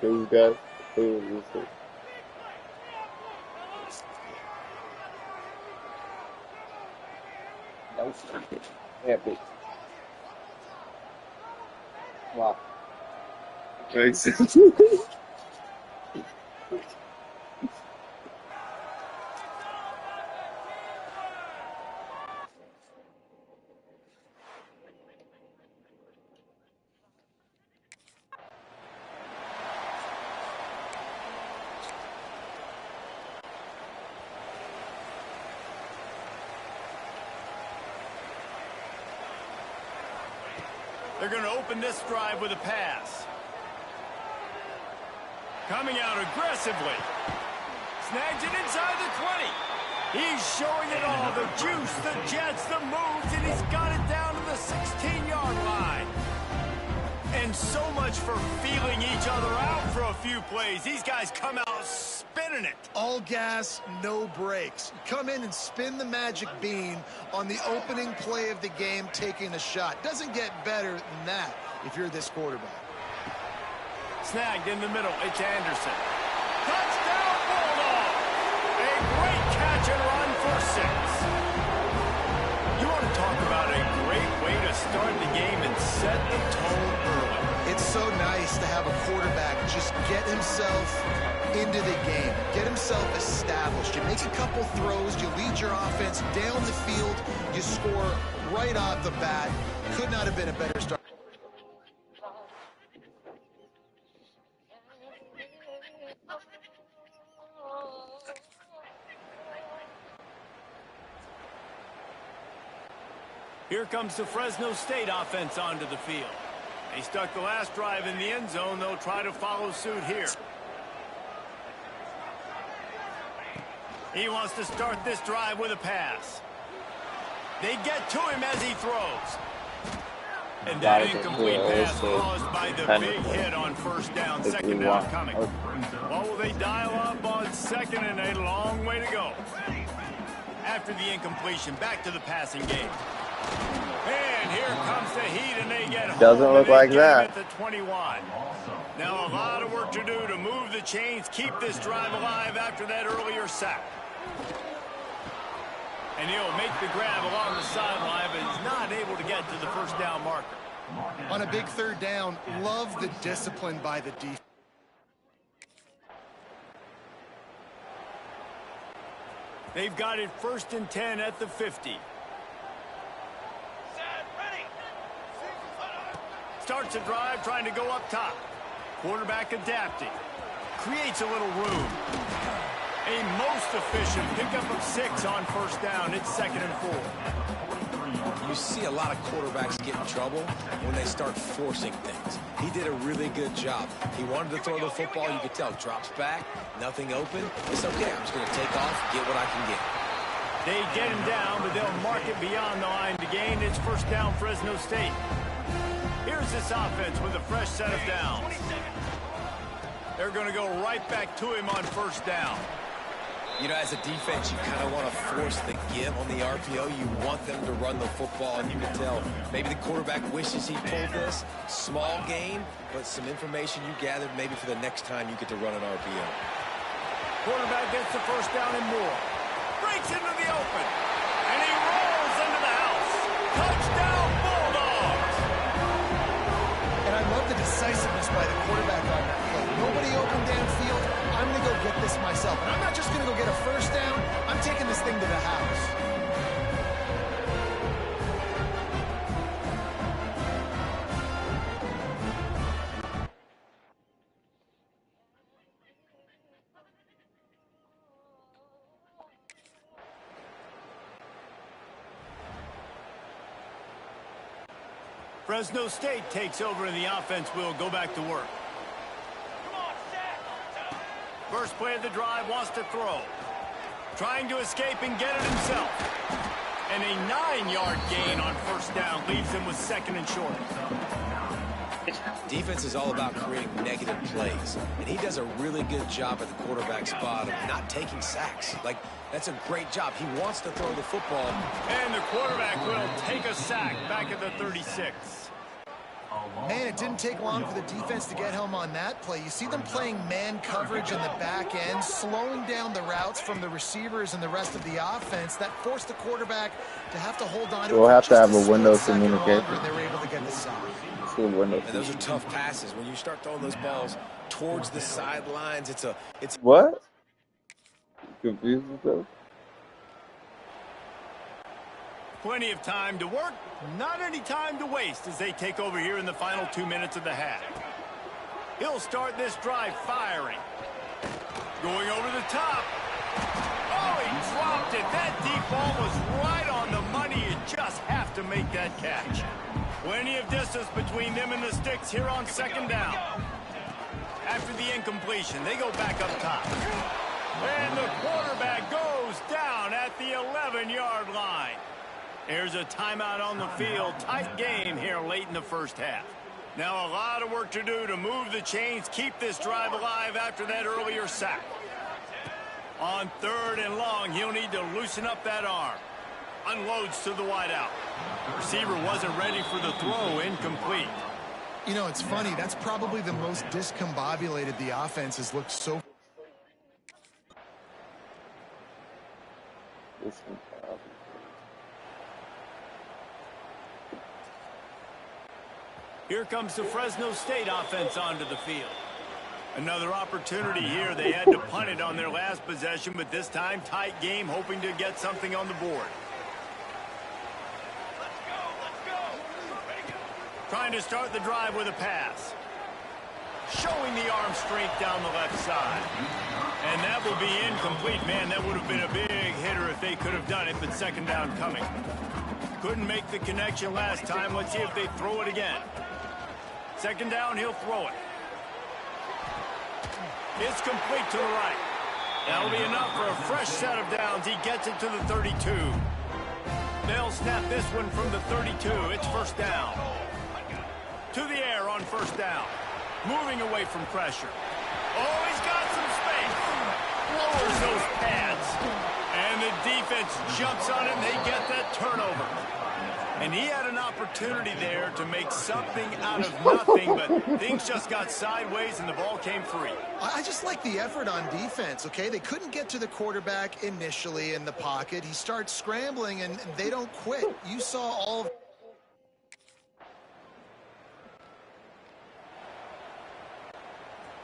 You got food. Happy. Wow. Makes sense. They're going to open this drive with a pass. Coming out aggressively. Snags it inside the 20. He's showing it all. The juice, the jets, the moves, and he's got it down to the 16-yard line. And so much for feeling each other out for a few plays. These guys come out spinning it. All gas, no brakes. Come in and spin the magic bean on the opening play of the game, taking a shot. Doesn't get better than that if you're this quarterback. Snagged in the middle. It's Anderson. Touchdown, Bulldog! A great catch and run for 6. You want to talk about a great way to start the game and set the tone early. It's so nice to have a quarterback just get himself into the game, get himself established. You make a couple throws, you lead your offense down the field, you score right off the bat. Could not have been a better start. Here comes the Fresno State offense onto the field. They stuck the last drive in the end zone. They'll try to follow suit here. He wants to start this drive with a pass. They get to him as he throws. And that incomplete pass caused by the big hit on first down. Second down coming. What will they dial up on second, and a long way to go. After the incompletion, back to the passing game. And here comes the heat, and they get home. Doesn't look like that. At the 21. Now a lot of work to do to move the chains, keep this drive alive after that earlier sack. And he'll make the grab along the sideline, but he's not able to get to the first down marker. On a big third down, love the discipline by the defense. They've got it 1st and 10 at the 50. Starts a drive trying to go up top. Quarterback adapting. Creates a little room. A most efficient pickup of 6 on first down. It's 2nd and 4. You see a lot of quarterbacks get in trouble when they start forcing things. He did a really good job. He wanted to throw the football. You could tell. Drops back. Nothing open. It's okay. I'm just going to take off, get what I can get. They get him down, but they'll mark it beyond the line to gain. It's first down, Fresno State. Here's this offense with a fresh set of downs. They're going to go right back to him on first down. You know, as a defense, you kind of want to force the give on the RPO. You want them to run the football, and you can tell maybe the quarterback wishes he pulled this. Small gain, but some information you gathered maybe for the next time you get to run an RPO. Quarterback gets the first down and more. Breaks into the open, and he rolls into the house. Touchdown, Bulldogs! And I love the decisiveness by the quarterback on that play. Nobody open downfield. I'm going to go get this myself. And I'm not just going to go get a first down. I'm taking this thing to the house. Fresno State takes over and the offense will go back to work. First play of the drive, wants to throw. Trying to escape and get it himself. And a 9-yard gain on first down leaves him with second and short. Defense is all about creating negative plays, and he does a really good job at the quarterback spot of not taking sacks. Like, that's a great job. He wants to throw the football. And the quarterback will take a sack back at the 36. Man, it didn't take long for the defense to get home on that play. You see them playing man coverage in the back end, slowing down the routes from the receivers and the rest of the offense. That forced the quarterback to have to hold on to it. We'll have to have a window communication. And they were able to get the sack. And those are tough passes. When you start throwing those balls towards the sidelines, it's what? Confused with those? Plenty of time to work, not any time to waste as they take over here in the final 2 minutes of the half. He'll start this drive firing. Going over the top. Oh, he dropped it. That deep ball was right on the money. You just have to make that catch. Plenty of distance between them and the sticks here on second down. After the incompletion, they go back up top. And the quarterback goes down at the 11-yard line. There's a timeout on the field. Tight game here late in the first half. Now a lot of work to do to move the chains, keep this drive alive after that earlier sack. On third and long, he'll need to loosen up that arm. Unloads to the wideout. Receiver wasn't ready for the throw, incomplete. You know, it's funny. That's probably the most discombobulated the offense has looked so. Here comes the Fresno State offense onto the field. Another opportunity here. They had to punt it on their last possession, but this time tight game, hoping to get something on the board. Trying to start the drive with a pass. Showing the arm strength down the left side. And that will be incomplete. Man, that would have been a big hitter if they could have done it, but second down coming. Couldn't make the connection last time. Let's see if they throw it again. Second down, he'll throw it. It's complete to the right. That'll be enough for a fresh set of downs. He gets it to the 32. They'll snap this one from the 32. It's first down. To the air on first down. Moving away from pressure. Oh, he's got some space. Lowers those pads. And the defense jumps on it, and they get that turnover. And he had an opportunity there to make something out of nothing, but things just got sideways and the ball came free. I just like the effort on defense, okay? They couldn't get to the quarterback initially in the pocket. He starts scrambling, and they don't quit. You saw all of...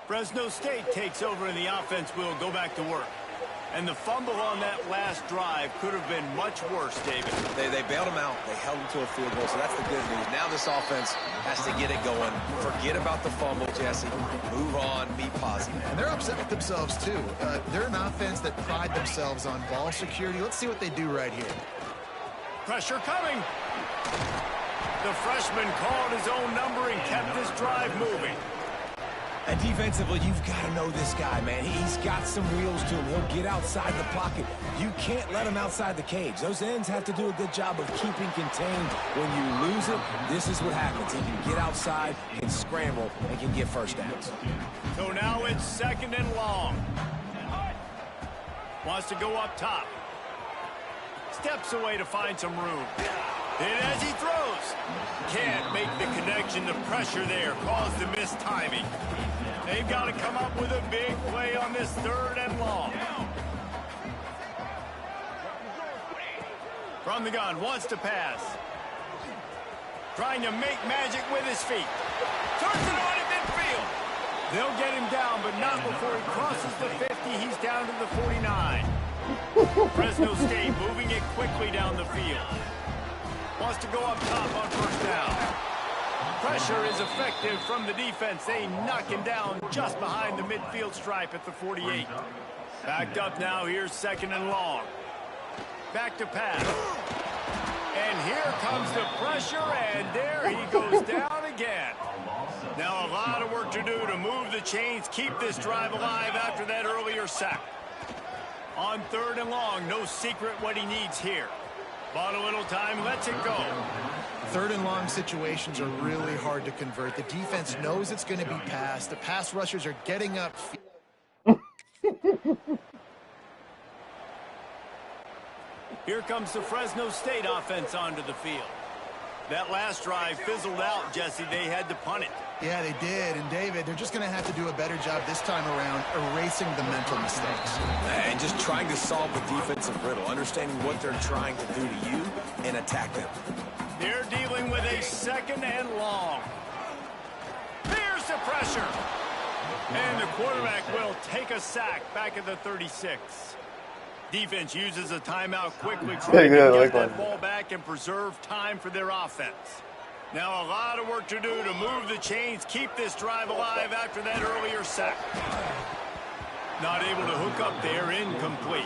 Fresno State takes over and the offense will go back to work. And the fumble on that last drive could have been much worse, David. They bailed him out. They held him to a field goal, so that's the good news. Now this offense has to get it going. Forget about the fumble, Jesse. Move on. Be positive. And they're upset with themselves, too. They're an offense that pride themselves on ball security. Let's see what they do right here. Pressure coming. The freshman called his own number and kept this drive moving. And defensively, you've got to know this guy, man. He's got some wheels to him. He'll get outside the pocket. You can't let him outside the cage. Those ends have to do a good job of keeping contained. When you lose it, this is what happens. He can get outside, can scramble, and can get first downs. So now it's second and long. Wants to go up top. Steps away to find some room. And as he throws, can't make the connection. The pressure there caused the missed timing. They've got to come up with a big play on this third and long. From the gun, wants to pass. Trying to make magic with his feet. Turns it on at midfield. They'll get him down, but not before he crosses the 50 he's down to the 49. Fresno State moving it quickly down the field. Wants to go up top on first down. Pressure is effective from the defense. They knock him down just behind the midfield stripe at the 48. Backed up now. Here's second and long. Back to pass. And here comes the pressure, and there he goes down again. Now a lot of work to do to move the chains, keep this drive alive after that earlier sack. On third and long, no secret what he needs here. Bought a little time, lets it go. Third and long situations are really hard to convert. The defense knows it's going to be passed. The pass rushers are getting up. Here comes the Fresno State offense onto the field. That last drive fizzled out, Jesse. They had to punt it. Yeah, they did. And, David, they're just going to have to do a better job this time around erasing the mental mistakes. And just trying to solve the defensive riddle, understanding what they're trying to do to you and attack them. They're dealing with a second and long. Here's the pressure. And the quarterback will take a sack back at the 36. Defense uses a timeout quickly, trying to get that ball back and preserve time for their offense. Now a lot of work to do to move the chains, keep this drive alive after that earlier sack. Not able to hook up there, incomplete.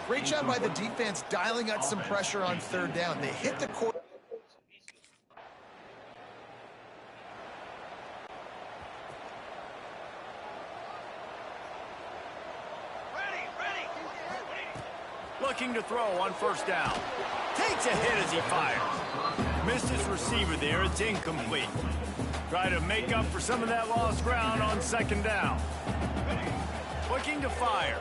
Great job by the defense dialing out some pressure on third down. They hit the quarterback. Looking to throw on first down. Takes a hit as he fires. Missed his receiver there. It's incomplete. Try to make up for some of that lost ground on second down. Looking to fire.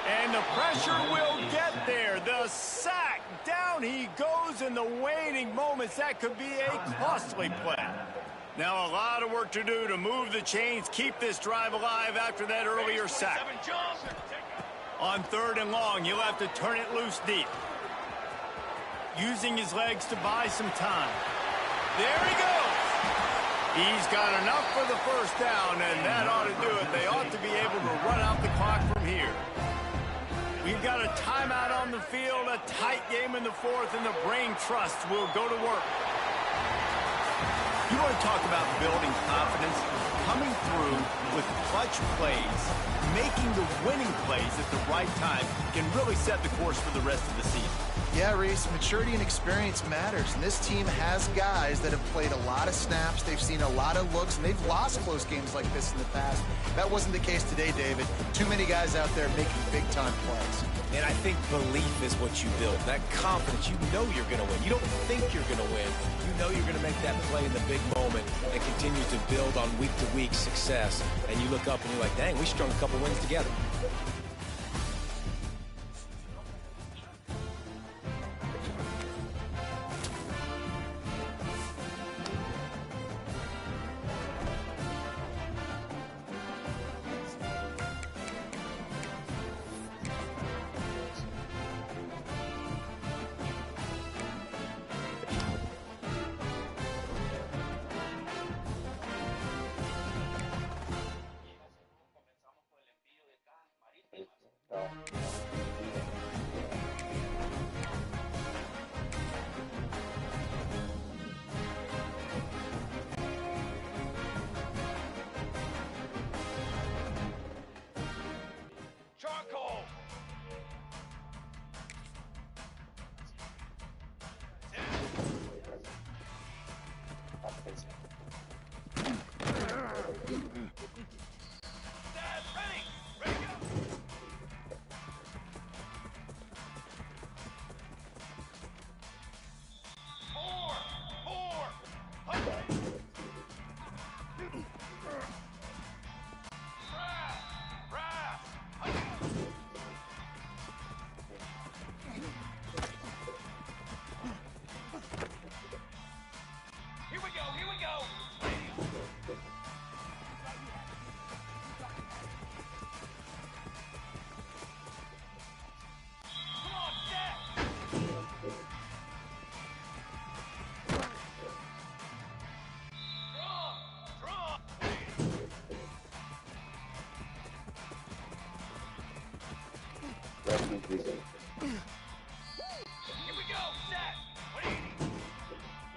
And the pressure will get there. The sack. Down he goes in the waning moments. That could be a costly play. Now a lot of work to do to move the chains, keep this drive alive after that earlier sack. On third and long, you'll have to turn it loose deep. Using his legs to buy some time. There he goes. He's got enough for the first down, and that ought to do it. They ought to be able to run out the clock from here. We've got a timeout on the field, a tight game in the fourth, and the brain trust will go to work. You want to talk about building confidence? Coming through with clutch plays, making the winning plays at the right time can really set the course for the rest of the season. Yeah, Reese, maturity and experience matters, and this team has guys that have played a lot of snaps, they've seen a lot of looks, and they've lost close games like this in the past. That wasn't the case today, David. Too many guys out there making big-time plays. And I think belief is what you build. That confidence, you know you're going to win. You don't think you're going to win. You know you're going to make that play in the big moment and continue to build on week-to-week success. And you look up and you're like, dang, we strung a couple wins together. defense. Here we go, set.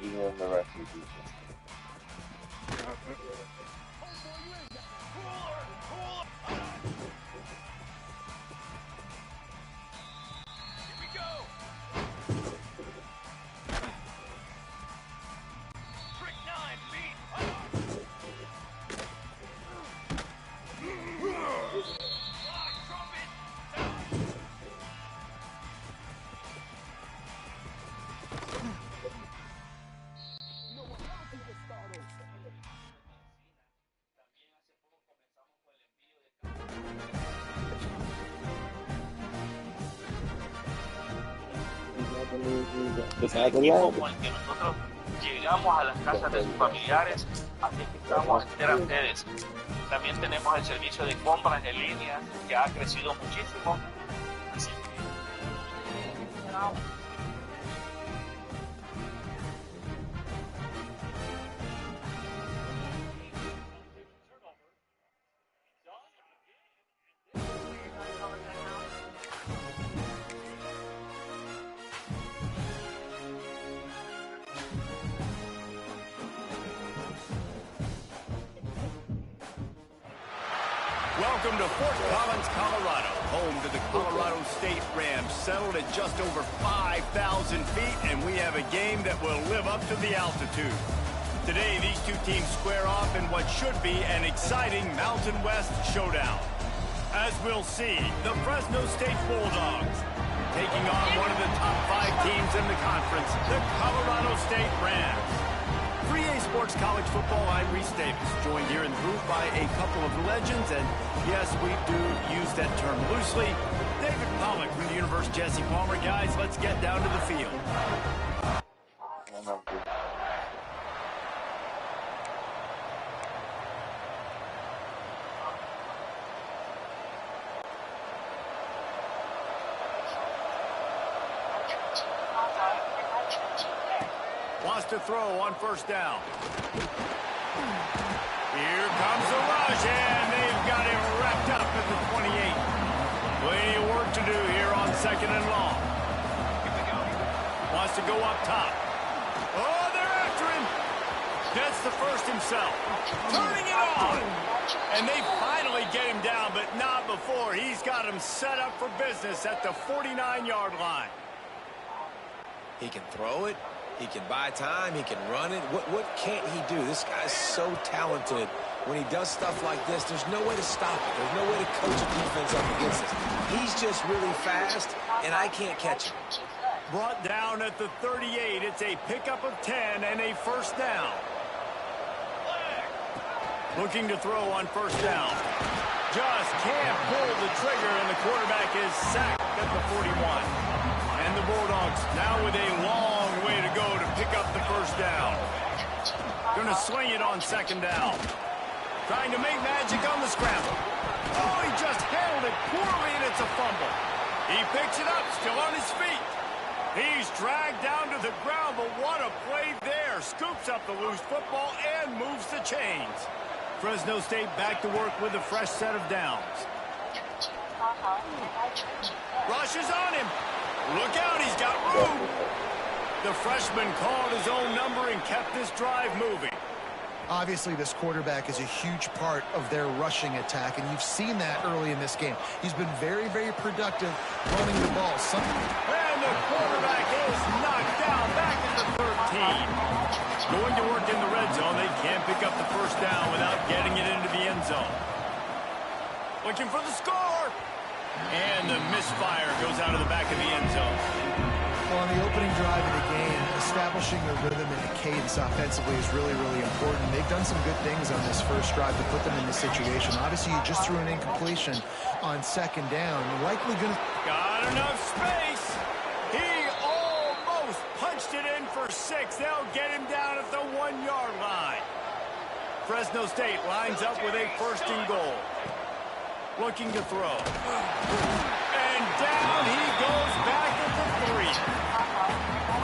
Even the rest of the defense. Here we go. Trick 9, feet. Trumpet. Es el equipo con el que nosotros llegamos a las casas de sus familiares, así que estamos enteras ustedes. También tenemos el servicio de compras en línea que ha crecido muchísimo. Así que Welcome to Fort Collins, Colorado, home to the Colorado State Rams, settled at just over 5,000 feet, and we have a game that will live up to the altitude. Today, these two teams square off in what should be an exciting Mountain West showdown. As we'll see, the Fresno State Bulldogs taking on one of the top 5 teams in the conference, the Colorado State Rams. 3A Sports College Football, I'm Reese Davis, joined here in the booth by a couple of legends, and yes, we do use that term loosely. David Pollock from the University Jesse Palmer. Guys, let's get down to the field. Wants to throw on first down. Here comes the rush, and they've got him wrapped up at the 28. Plenty of work to do here on second and long. Wants to go up top. Oh, they're after him. Gets the first himself. Turning it on. And they finally get him down, but not before. He's got him set up for business at the 49-yard line. He can throw it. He can buy time. He can run it. What can't he do? This guy's so talented. When he does stuff like this, there's no way to stop it. There's no way to coach a defense up against this. He's just really fast, and I can't catch him. Brought down at the 38. It's a pickup of 10 and a first down. Looking to throw on first down. Just can't pull the trigger, and the quarterback is sacked at the 41. And the Bulldogs now with a long way to go to pick up the first down. Gonna swing it on second down. Trying to make magic on the scramble. Oh, he just handled it poorly, and it's a fumble. He picks it up, still on his feet. He's dragged down to the ground, but what a play there. Scoops up the loose football and moves the chains. Fresno State back to work with a fresh set of downs. Rushes on him. Look out, he's got room. The freshman called his own number and kept this drive moving. Obviously, this quarterback is a huge part of their rushing attack, and you've seen that early in this game. He's been very, very productive running the ball. And the quarterback is knocked down back at the 13. Going to work in the red zone. They can't pick up the first down without getting it into the end zone. Looking for the score. And the misfire goes out of the back of the end zone. Well, on the opening drive of the game, establishing the rhythm and the cadence offensively is really, really important. They've done some good things on this first drive to put them in this situation. Obviously, you just threw an incompletion on second down. Likely going to... Got enough space. He almost punched it in for 6. They'll get him down at the 1-yard line. Fresno State lines up with a first and goal. Looking to throw. And down he goes back at the 3.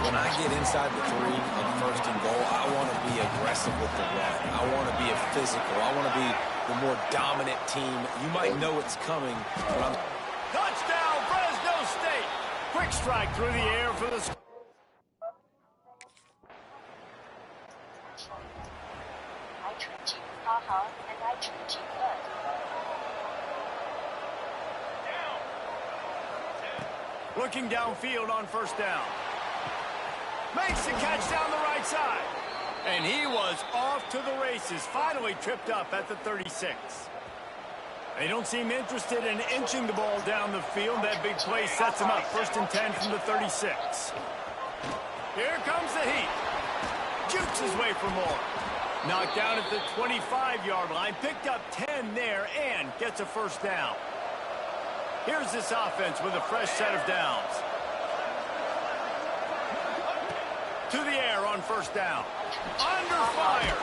When I get inside the 3 on first and goal, I want to be aggressive with the run. I want to be a physical. I want to be the more dominant team. You might know it's coming, but I'm... Touchdown, Fresno State! Quick strike through the air for the... I tricked you, haha, and I tricked you good. Looking downfield on first down. Makes the catch down the right side. And he was off to the races, finally tripped up at the 36. They don't seem interested in inching the ball down the field. That big play sets him up. 1st and 10 from the 36. Here comes the heat. Jukes his way for more. Knocked down at the 25-yard line. Picked up 10 there and gets a 1st down. Here's this offense with a fresh set of downs. To the air on 1st down. Under fire.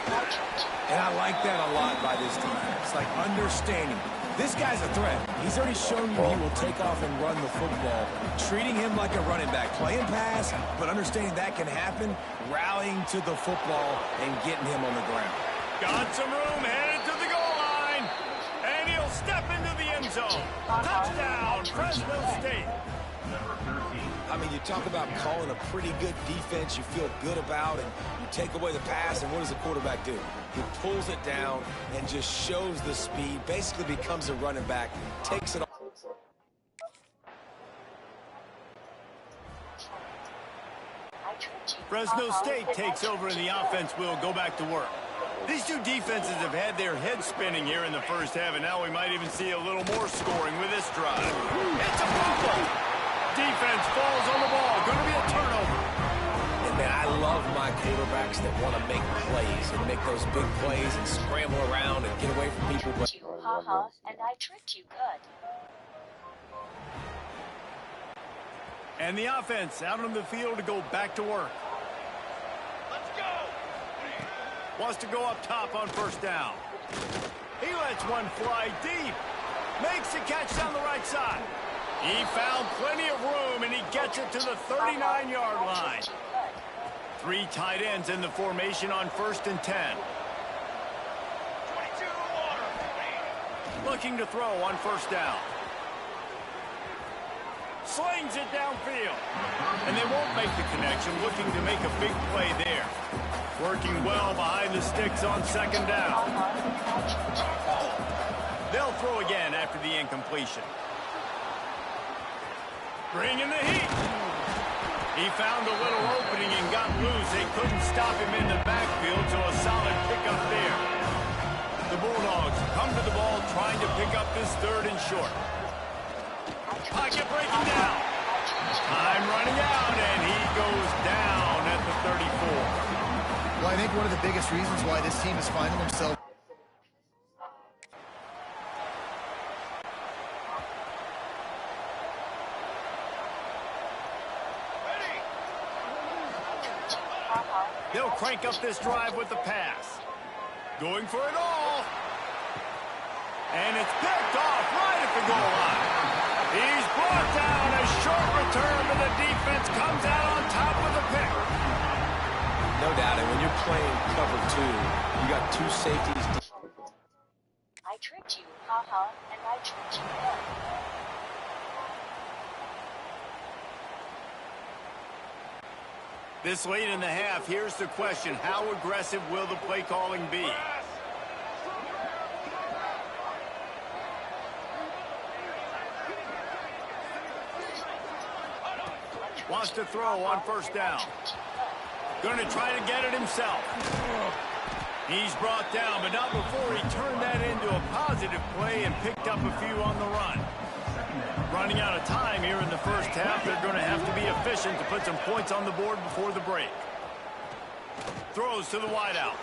And I like that a lot by this defense. Like understanding. This guy's a threat. He's already shown you he will take off and run the football. Treating him like a running back. Playing pass, but understanding that can happen. Rallying to the football and getting him on the ground. Got some room, headed to the goal line. And he'll step into the end zone. Touchdown, Fresno State. I mean, you talk about calling a pretty good defense you feel good about, and you take away the pass, and what does the quarterback do? He pulls it down and just shows the speed, basically becomes a running back, takes it off. Fresno State takes over, and the offense will go back to work. These two defenses have had their heads spinning here in the first half, and now we might even see a little more scoring with this drive. It's a fumble! Defense falls on the ball. Going to be a turnover. And man, I love my quarterbacks that want to make plays and make those big plays and scramble around and get away from people. But Haha, and I tricked you good. And the offense out on the field to go back to work. Let's go! Wants to go up top on 1st down. He lets one fly deep. Makes the catch down the right side. He found plenty of room, and he gets it to the 39-yard line. 3 tight ends in the formation on 1st and 10. Looking to throw on 1st down. Slings it downfield. And they won't make the connection, looking to make a big play there. Working well behind the sticks on 2nd down. They'll throw again after the incompletion. Bringing the heat. He found a little opening and got loose. They couldn't stop him in the backfield, so a solid pickup there. The Bulldogs come to the ball trying to pick up this 3rd and short. Pocket breaking down. Time running out, and he goes down at the 34. Well, I think one of the biggest reasons why this team is finding themselves They'll crank up this drive with the pass. Going for it all. And it's picked off right at the goal line. He's brought down a short return, but the defense comes out on top with a pick. no doubt, and when you're playing cover 2, you got 2 safeties. I tricked you, haha, and I tricked you good. This late in the half, here's the question. How aggressive will the play calling be? Wants to throw on 1st down. Going to try to get it himself. He's brought down, but not before he turned that into a positive play and picked up a few on the run. Running out of time here in the first half. They're going to have to be efficient to put some points on the board before the break. Throws to the wideout.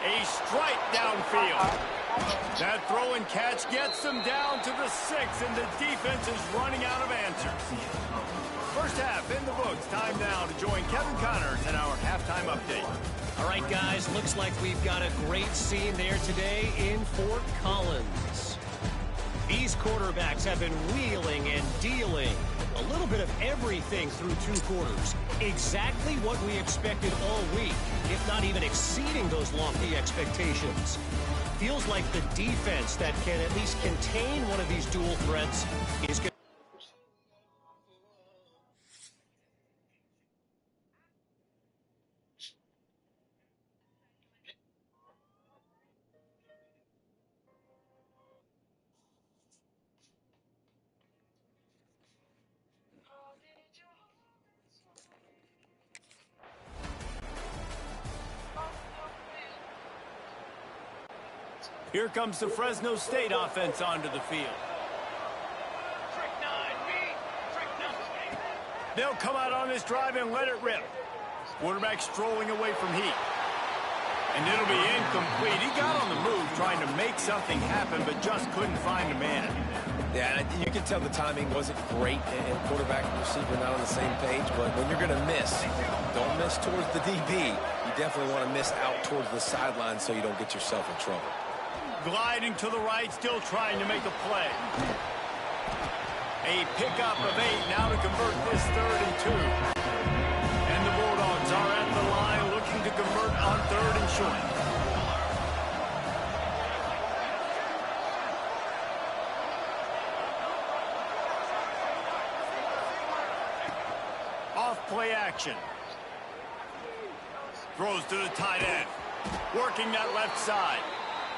A strike downfield. That throw and catch gets them down to the 6, and the defense is running out of answers. First half in the books. Time now to join Kevin Connors in our halftime update. All right, guys, looks like we've got a great scene there today in Fort Collins. These quarterbacks have been wheeling and dealing. A little bit of everything through 2 quarters. Exactly what we expected all week, if not even exceeding those lofty expectations. Feels like the defense that can at least contain one of these dual threats is good. Here comes the Fresno State offense onto the field. They'll come out on this drive and let it rip. Quarterback strolling away from heat. And it'll be incomplete. He got on the move trying to make something happen, but just couldn't find a man. Yeah, you can tell the timing wasn't great, and quarterback and receiver not on the same page, but when you're going to miss, don't miss towards the DB. You definitely want to miss out towards the sideline so you don't get yourself in trouble. Gliding to the right, still trying to make a play. A pickup of 8 now to convert this 3rd and 2. And the Bulldogs are at the line looking to convert on 3rd and short. Off play action. Throws to the tight end. Working that left side.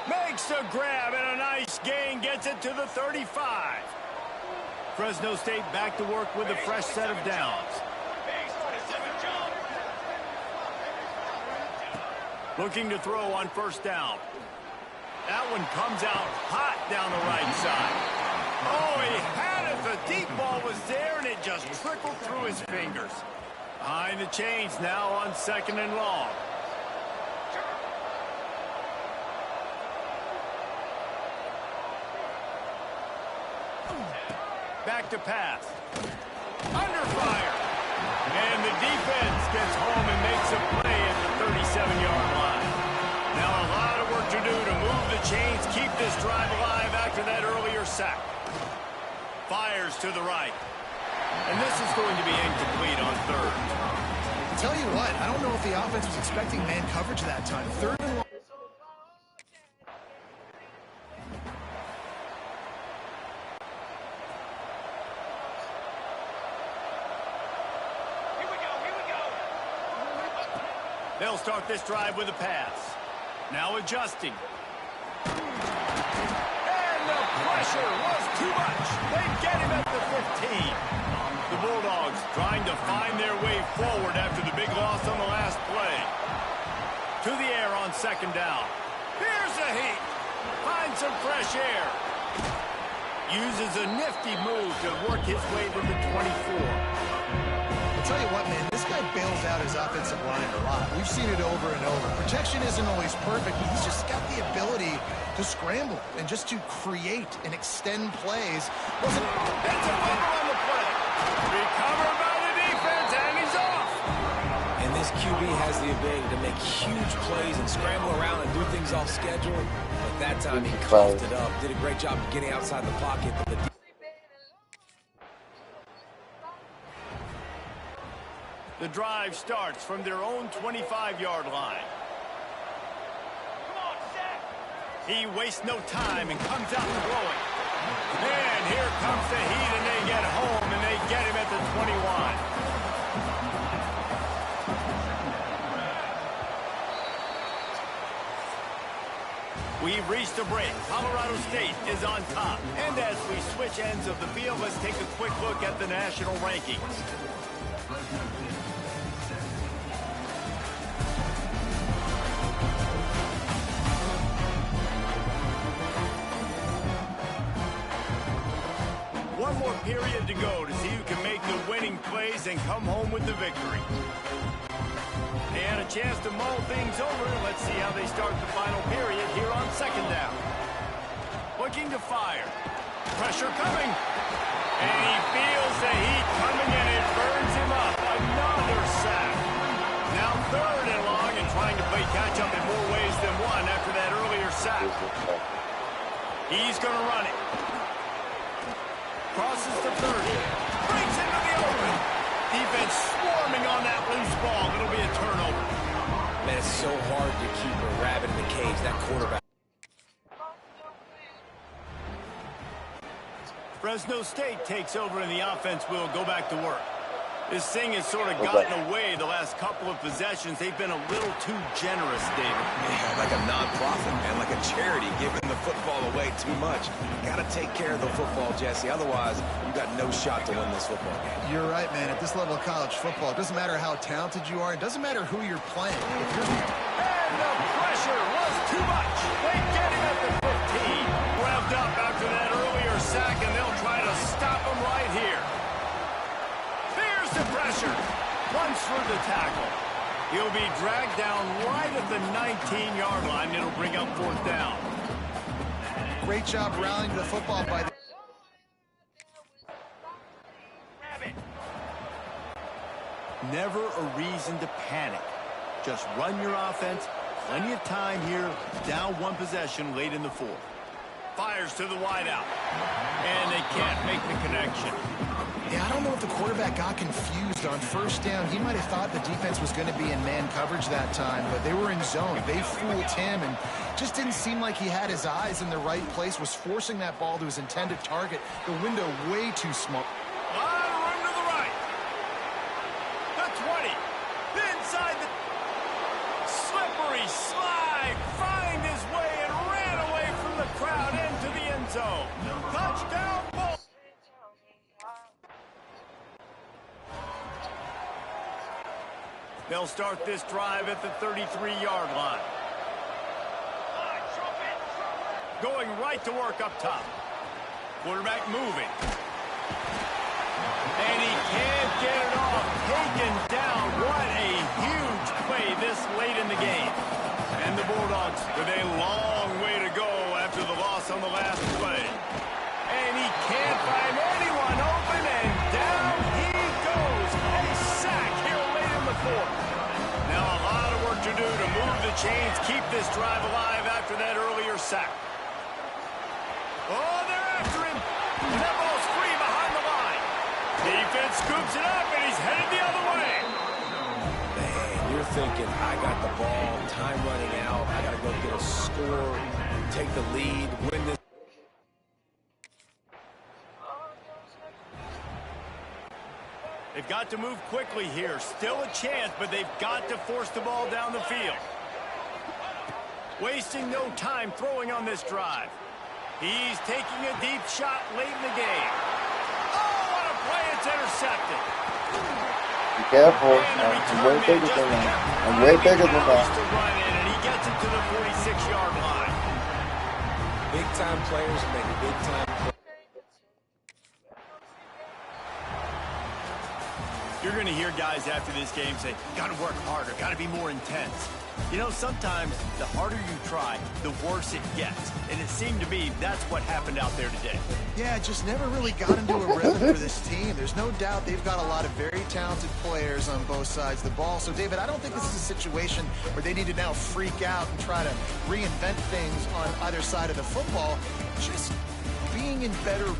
Makes a grab and a nice gain. Gets it to the 35. Fresno State back to work with a fresh set of downs. Looking to throw on 1st down. That one comes out hot down the right side. Oh, he had it. The deep ball was there, and it just trickled through his fingers. Behind the chains now on 2nd and long. Back to pass. Under fire. And the defense gets home and makes a play at the 37-yard line. Now a lot of work to do to move the chains, keep this drive alive after that earlier sack. Fires to the right. And this is going to be incomplete on 3rd. Tell you what, I don't know if the offense was expecting man coverage that time. 3rd and long. They'll start this drive with a pass. Now adjusting. And the pressure was too much. They get him at the 15. The Bulldogs trying to find their way forward after the big loss on the last play. To the air on 2nd down. Here's a heat. Finds some fresh air. Uses a nifty move to work his way from the 24. I'll tell you what, man, this guy bails out his offensive line a lot. We've seen it over and over. Protection isn't always perfect, but he's just got the ability to scramble and just to create and extend plays. It's a fumble on the play. Recovered by the defense, and he's off. And this QB has the ability to make huge plays and scramble around and do things off schedule. But that time he coughed it up. Did a great job of getting outside the pocket. But the drive starts from their own 25-yard line. He wastes no time and comes out throwing. And here comes the heat, and they get home, and they get him at the 21. We've reached a break. Colorado State is on top. And as we switch ends of the field, let's take a quick look at the national rankings. One more period to go to see who can make the winning plays and come home with the victory. And a chance to mull things over. Let's see how they start the final period here on 2nd down. Looking to fire. Pressure coming. And he feels the heat coming, and it burns him up. Another sack. Now 3rd and long, and trying to play catch-up in more ways than one after that earlier sack. He's going to run it. Crosses the 30. Breaks into the open. Defense swarming on that loose ball. It'll be a turnover. man, it's so hard to keep a rabbit in the cage, that quarterback. Fresno State takes over, and the offense will go back to work. This thing has sort of gotten away the last couple of possessions. They've been a little too generous, David. Yeah, like a non-profit, man, like a charity, giving the football away too much. Got to take care of the football, Jesse. Otherwise, you got no shot to win this football game. You're right, man. At this level of college football, it doesn't matter how talented you are. It doesn't matter who you're playing. And the pressure was too much. They get him at the 50. the 19-yard line. It'll bring up 4th down. Great job rallying to the football by the... Never a reason to panic. Just run your offense. Plenty of time here. Down 1 possession late in the 4th. Fires to the wideout. And they can't make the connection. Yeah, I don't know if the quarterback got confused on 1st down. He might have thought the defense was going to be in man coverage that time, but they were in zone. They fooled him and just didn't seem like he had his eyes in the right place, was forcing that ball to his intended target. The window way too small. A lot of room to the right. The 20. Inside the... Slippery slide. Find his way and ran away from the crowd into the end zone. Touchdown ball. They'll start this drive at the 33-yard line. Going right to work up top. Quarterback moving. And he can't get it off. Taken down. What a huge play this late in the game. And the Bulldogs with a long way to go after the loss on the last play. And he can't find anyone open, and down he goes. A sack here late in the 4th. Now a lot of work to do to move the chains, keep this drive alive after that earlier sack. Oh, they're after him. And that ball's free behind the line. Defense scoops it up, and he's headed the other way. Man, you're thinking, I got the ball, time running out, I got to go get a score, take the lead, win this. They've got to move quickly here. Still a chance, but they've got to force the ball down the field. Wasting no time throwing on this drive. He's taking a deep shot late in the game. Oh, what a play. It's intercepted. Be careful. I'm way bigger than that. I'm way bigger than that. To run in, and he gets it to the 46-yard line. Big-time players make big-time plays. You're going to hear guys after this game say, got to work harder, got to be more intense. You know, sometimes the harder you try, the worse it gets. And it seemed to me that's what happened out there today. Yeah, just never really got into a rhythm for this team. There's no doubt they've got a lot of very talented players on both sides of the ball. So, David, I don't think this is a situation where they need to now freak out and try to reinvent things on either side of the football. Just being in better